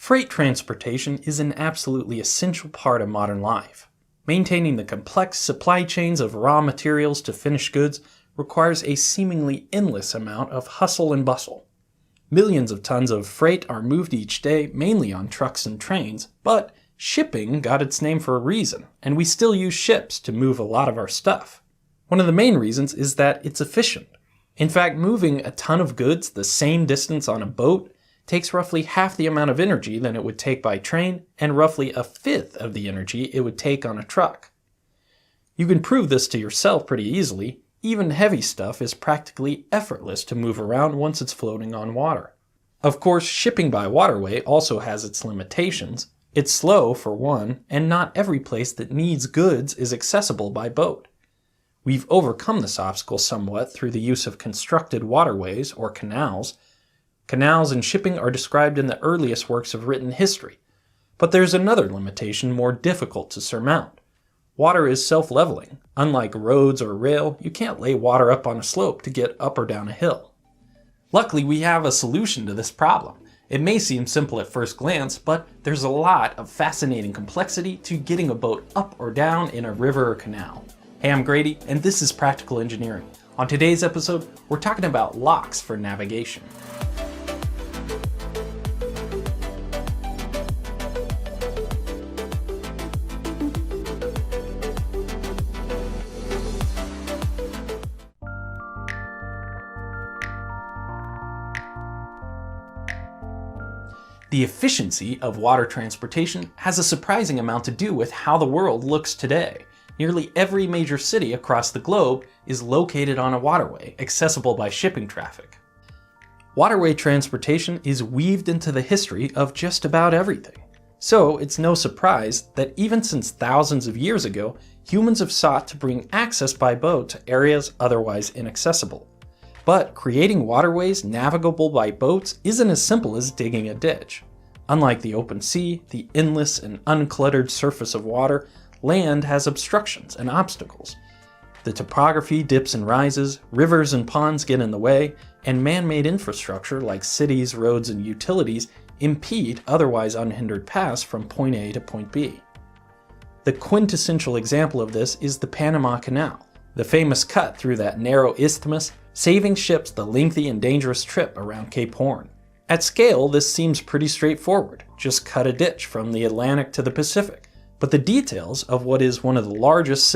Freight transportation is an absolutely essential part of modern life. Maintaining the complex supply chains of raw materials to finished goods requires a seemingly endless amount of hustle and bustle. Millions of tons of freight are moved each day, mainly on trucks and trains, but shipping got its name for a reason, and we still use ships to move a lot of our stuff. One of the main reasons is that it's efficient. In fact, moving a ton of goods the same distance on a boat takes roughly half the amount of energy than it would take by train, and roughly a fifth of the energy it would take on a truck. You can prove this to yourself pretty easily. Even heavy stuff is practically effortless to move around once it's floating on water. Of course, shipping by waterway also has its limitations. It's slow, for one, and not every place that needs goods is accessible by boat. We've overcome this obstacle somewhat through the use of constructed waterways, or canals. Canals and shipping are described in the earliest works of written history. But there's another limitation more difficult to surmount. Water is self-leveling. Unlike roads or rail, you can't lay water up on a slope to get up or down a hill. Luckily, we have a solution to this problem. It may seem simple at first glance, but there's a lot of fascinating complexity to getting a boat up or down in a river or canal. Hey, I'm Grady, and this is Practical Engineering. On today's episode, we're talking about locks for navigation. The efficiency of water transportation has a surprising amount to do with how the world looks today. Nearly every major city across the globe is located on a waterway, accessible by shipping traffic. Waterway transportation is weaved into the history of just about everything. So it's no surprise that even since thousands of years ago, humans have sought to bring access by boat to areas otherwise inaccessible. But creating waterways navigable by boats isn't as simple as digging a ditch. Unlike the open sea, the endless and uncluttered surface of water, land has obstructions and obstacles. The topography dips and rises, rivers and ponds get in the way, and man-made infrastructure like cities, roads, and utilities impede otherwise unhindered paths from point A to point B. The quintessential example of this is the Panama Canal, the famous cut through that narrow isthmus, saving ships the lengthy and dangerous trip around Cape Horn. At scale, this seems pretty straightforward. Just cut a ditch from the Atlantic to the Pacific. But the details of what is one of the largest